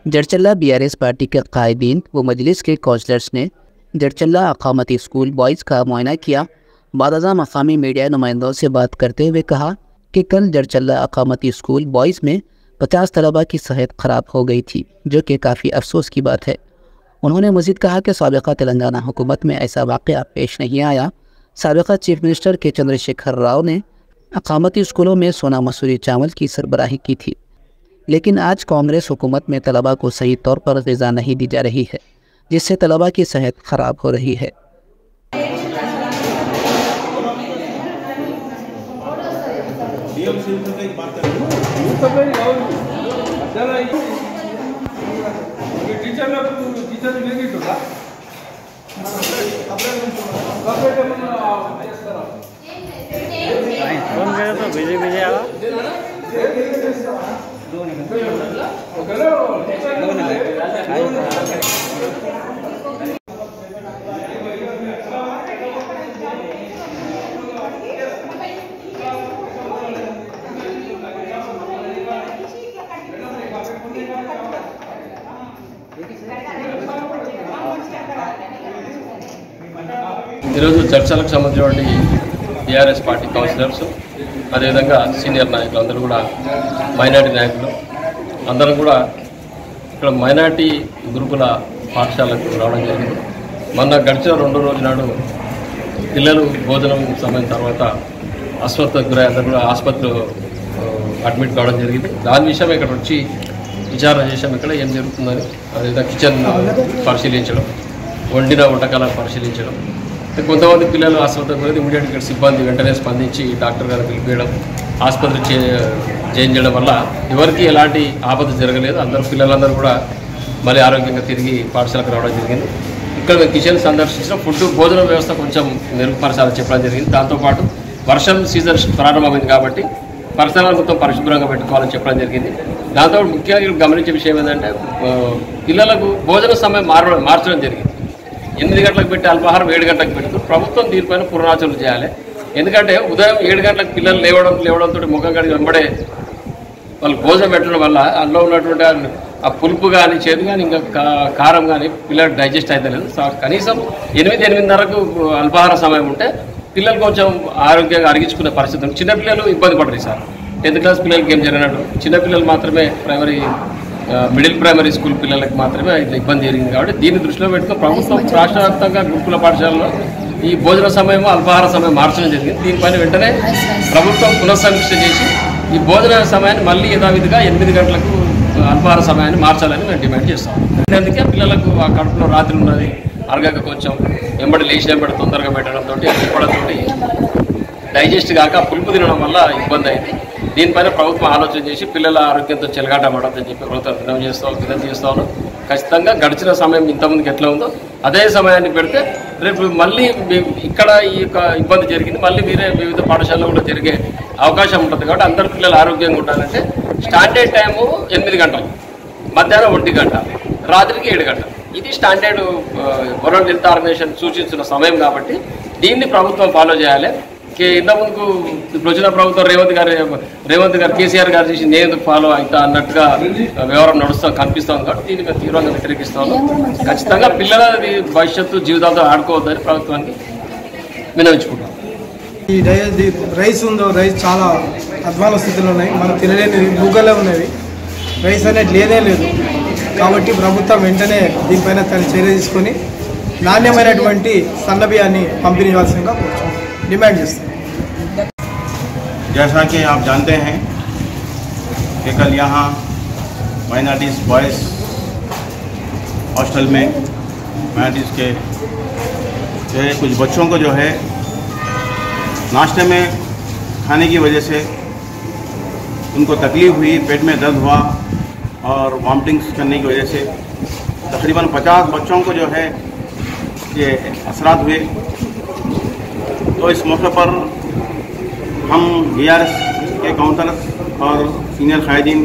Jadcherla BRS party के कायदीन व मजलिस के कौंसलर्स ने जड़चल्ला अकामती स्कूल बॉयज़ का मुआयना किया। बादशाह मकामी मीडिया नुमाइंदों से बात करते हुए कहा कि कल जड़चल्ला अकामती स्कूल बॉयज़ में 50 तलबा की सेहत ख़राब हो गई थी, जो कि काफ़ी अफसोस की बात है। उन्होंने मज़ीद कहा कि साबिक़ा तेलंगाना हुकूमत में ऐसा वाक़या पेश नहीं आया। साबिक़ा चीफ मिनिस्टर के चंद्रशेखर राव ने अकामती स्कूलों में सोना मसूरी चावल की सरबराही की थी, लेकिन आज कांग्रेस हुकूमत में तलबा को सही तौर पर ग़िज़ा नहीं दी जा रही है, जिससे तलबा की सेहत ख़राब हो रही है। చర్చలకు సంబంధించిన బీఆర్ఎస్ పార్టీ కౌన్సిలర్స్ అదేవిధంగా సీనియర్ నాయకులు అందరూ కూడా మైనార్టీ నాయకులు అందరం కూడా ఇక్కడ మైనార్టీ గురుకుల పాఠశాలకు రావడం జరిగింది. మొన్న గడిచిన 2 రోజుల నాడు పిల్లలు భోజనం సమయం తర్వాత అస్వస్థతకు గురై అందరూ కూడా ఆసుపత్రిలో అడ్మిట్ కావడం జరిగింది. దాని విషయం ఇక్కడ వచ్చి విచారణ చేసాం, ఇక్కడ ఏం జరుగుతుందని. అదేవిధంగా కిచెన్ పరిశీలించడం, వండిన వంటకాలను పరిశీలించడం, కొంతమంది పిల్లలు ఆసుపత్రికి పోయి ఇమీడియట్గా సిబ్బంది వెంటనే స్పందించి డాక్టర్ గారు పిలిపేయడం, ఆసుపత్రి చేంజ్ చేయడం వల్ల ఎవరికి ఎలాంటి ఆపద జరగలేదు. అందరూ పిల్లలందరూ కూడా మళ్ళీ ఆరోగ్యంగా తిరిగి పాఠశాలకు రావడం జరిగింది. ఇక్కడ మేము కిచెన్ సందర్శించిన భోజన వ్యవస్థ కొంచెం మెరుగుపరచాలని చెప్పడం జరిగింది. దాంతోపాటు వర్షం సీజన్ ప్రారంభమైంది కాబట్టి పరిసరాలు మొత్తం పరిశుభ్రంగా పెట్టుకోవాలని చెప్పడం జరిగింది. దాంతో ముఖ్యంగా గమనించే విషయం ఏంటంటే పిల్లలకు భోజన సమయం మార్చడం జరిగింది. 8 గంటలకు పెట్టి అల్పాహారం 7 గంటలకు పెడుతూ ప్రభుత్వం దీనిపైన పునరాచరణ చేయాలి. ఎందుకంటే ఉదయం 7 గంటలకు పిల్లలు లేవడంతో ముఖం కడిగి వెంబడే వాళ్ళు భోజనం పెట్టడం వల్ల అందులో ఉన్నటువంటి ఆ పులుపు కానీ చేదు కానీ ఇంకా కారం కానీ పిల్లలకు డైజెస్ట్ అయితే లేదు. కనీసం 8-8:30కు అల్పాహార సమయం ఉంటే పిల్లలు కొంచెం ఆరోగ్యంగా అరిగించుకునే పరిస్థితి ఉంది. చిన్నపిల్లలు ఇబ్బంది పడరు సార్. 10th క్లాస్ పిల్లలకి ఏం జరిగినట్టు చిన్నపిల్లలు మాత్రమే మిడిల్ ప్రైమరీ స్కూల్ పిల్లలకు మాత్రమే ఇబ్బంది జరిగింది. కాబట్టి దీన్ని దృష్టిలో పెట్టుకుని ప్రభుత్వం రాష్ట్ర వ్యాప్తంగా గురుకుల పాఠశాలలో ఈ భోజన సమయం అల్పాహార సమయం మార్చడం జరిగింది. దీనిపైన వెంటనే ప్రభుత్వం పునఃసమీక్ష చేసి ఈ భోజన సమయాన్ని మళ్ళీ యథావిధిగా 8 గంటలకు అల్పాహార సమయాన్ని మార్చాలని మేము డిమాండ్ చేస్తాం. అందుకే పిల్లలకు ఆ కడుపులో రాత్రి ఉన్నది అరగక కొంచెం లేచినప్పుడు తొందరగా పెట్టడంతో ఇప్పటితోటి డైజెస్ట్ కాక పులుపు తినడం వల్ల ఇబ్బంది అయింది. దీనిపైన ప్రభుత్వం ఆలోచన చేసి పిల్లల ఆరోగ్యంతో చెలగాటపడద్దని చెప్పి ప్రభుత్వం విజ్ఞప్తి చేస్తాను. ఖచ్చితంగా గడిచిన సమయం ఇంతమందికి ఎట్లా ఉందో అదే సమయాన్ని పెడితే రేపు మళ్ళీ ఇక్కడ ఈ యొక్క ఇబ్బంది జరిగింది మళ్ళీ వివిధ పాఠశాలలో కూడా జరిగే అవకాశం ఉంటుంది. కాబట్టి అందరు పిల్లలు ఆరోగ్యంగా ఉండాలంటే స్టాండర్డ్ టైము 8 గంటలు, మధ్యాహ్నం 1 గంట, రాత్రికి 7 గంటలు. ఇది స్టాండర్డ్ వరల్డ్ హెల్త్ ఆర్గనైజేషన్ సూచించిన సమయం కాబట్టి దీన్ని ప్రభుత్వం ఫాలో చేయాలి. ఇంతకుముందుకు ఇప్పుడు వచ్చిన ప్రభుత్వం రేవంత్ గారు కేసీఆర్ గారు చేసి నేను ఫాలో అవుతా అన్నట్టుగా వ్యవహారం కనిపిస్తాం. కాబట్టి దీన్ని మేము తీవ్రంగా వ్యతిరేకిస్తాము. ఖచ్చితంగా పిల్లల భవిష్యత్తు జీవితాలతో ఆడుకోవద్దని ప్రభుత్వానికి విన్నవించుకుంటాం. ఈ రైస్ ఉందో రైస్ చాలా అధ్వాన స్థితిలో ఉన్నాయి. మనం తినలేని భూగల్లో ఉన్నవి. రైస్ అనేది లేదే లేదు. కాబట్టి ప్రభుత్వం వెంటనే దీనిపైన తన చర్య తీసుకొని నాణ్యమైనటువంటి సన్న బియ్యాన్ని పంపిణీ చేయాల్సిందిగా डिमांड करते हैं। जैसा कि आप जानते हैं कि कल यहाँ माइनॉरिटीज़ बॉयज़ हॉस्टल में माइनॉरिटीज़ के जो है कुछ बच्चों को जो है नाश्ते में खाने की वजह से उनको तकलीफ़ हुई, पेट में दर्द हुआ और वॉमिटिंग्स करने की वजह से तकरीबन 50 बच्चों को जो है ये असरात हुए। तो इस मौके पर हम बीआरएस के काउंसलर्स और सीनियर कायदीन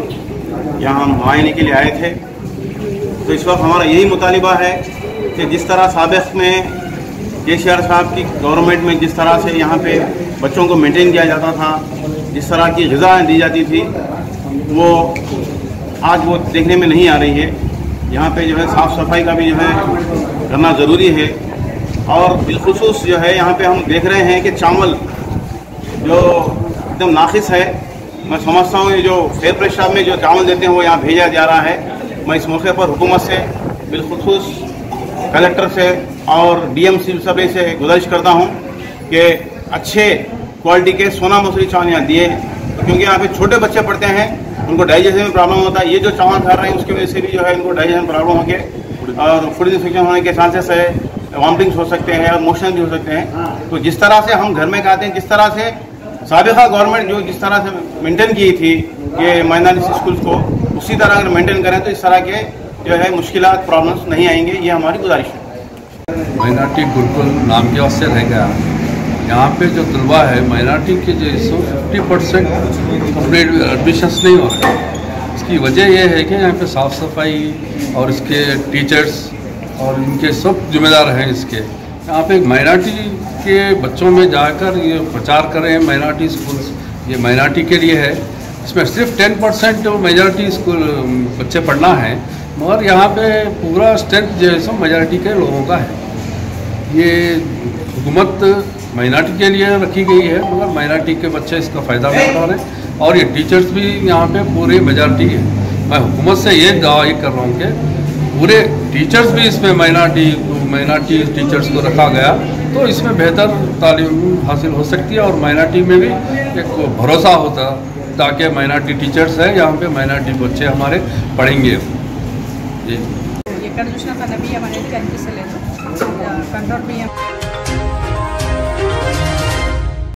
यहाँ मुआयने के लिए आए थे। तो इस वक्त हमारा यही मुतालिबा है कि जिस तरह साबिक़ में केसीआर साहब की गवर्नमेंट में जिस तरह से यहाँ पे बच्चों को मेंटेन किया जाता था, जिस तरह की ग़िज़ा दी जाती थी, वो आज वो देखने में नहीं आ रही है। यहाँ पे जो है साफ़ सफाई का भी जो है करना ज़रूरी है। और बिलखुसूस जो है यहाँ पे हम देख रहे हैं कि चावल जो एकदम नाकिस है। मैं समझता हूँ ये जो फेयर प्रेशर में जो चावल देते हैं वो यहाँ भेजा जा रहा है। मैं इस मौके पर हुकूमत से बिलखुसूस कलेक्टर से और डीएम सिविल सप्लाई से गुजारिश करता हूँ कि अच्छे क्वालिटी के सोना मसूरी चावल यहाँ दिए, क्योंकि यहाँ पे छोटे बच्चे पढ़ते हैं, उनको डाइजेशन में प्रॉब्लम होता है। ये जो चावल खा रहे हैं उसकी वजह से भी जो है इनको डाइजेशन प्रॉब्लम होकर और फूड इन्फेक्शन होने के चांसेस है, वॉमिटिंग्स हो सकते हैं और मोशन भी हो सकते हैं। तो जिस तरह से हम घर में खाते हैं, जिस तरह से साबिक़ा गवर्नमेंट जो जिस तरह से मेंटेन की थी कि माइनॉरिटी स्कूल्स को, उसी तरह अगर मेंटेन करें तो इस तरह के जो है मुश्किलात प्रॉब्लम्स नहीं आएंगे। ये हमारी गुजारिश है। माइनॉरिटी गुरुकुल नाम की वजह से रह गया। यहाँ पे जो तलबा है माइनॉरिटी के जो 50% कंप्लीट एडमिशन्स नहीं हो रहे। इसकी वजह यह है कि यहाँ पे साफ़ सफाई और इसके टीचर्स और इनके सब जिम्मेदार हैं इसके। यहाँ पे माइनॉरिटी के बच्चों में जाकर ये प्रचार करें माइनॉरिटी स्कूल्स, ये माइनॉरिटी के लिए है। इसमें सिर्फ 10% मेजॉरिटी स्कूल बच्चे पढ़ना है, मगर यहाँ पे पूरा स्ट्रेंथ जो है सब मेजॉरिटी के लोगों का है। ये हुकूमत माइनॉरिटी के लिए रखी गई है, मगर माइनॉरिटी के बच्चे इसका फ़ायदा नहीं उठा रहे और ये टीचर्स भी यहाँ पे पूरे मेजॉरिटी है। मैं हुकूमत से ये दावा कर रहा हूँ कि पूरे टीचर्स भी इसमें माइनॉरिटी टीचर्स को रखा गया तो इसमें बेहतर तालीम हासिल हो सकती है और माइनॉरिटी में भी एक भरोसा होता, ताकि माइनॉरिटी टीचर्स है यहाँ पे माइनॉरिटी बच्चे हमारे पढ़ेंगे। जी ఎక్కడ చూసినా కన్నా బియ్యం అనేది కనిపిస్తలేదు కంట్రోల్ బియ్యం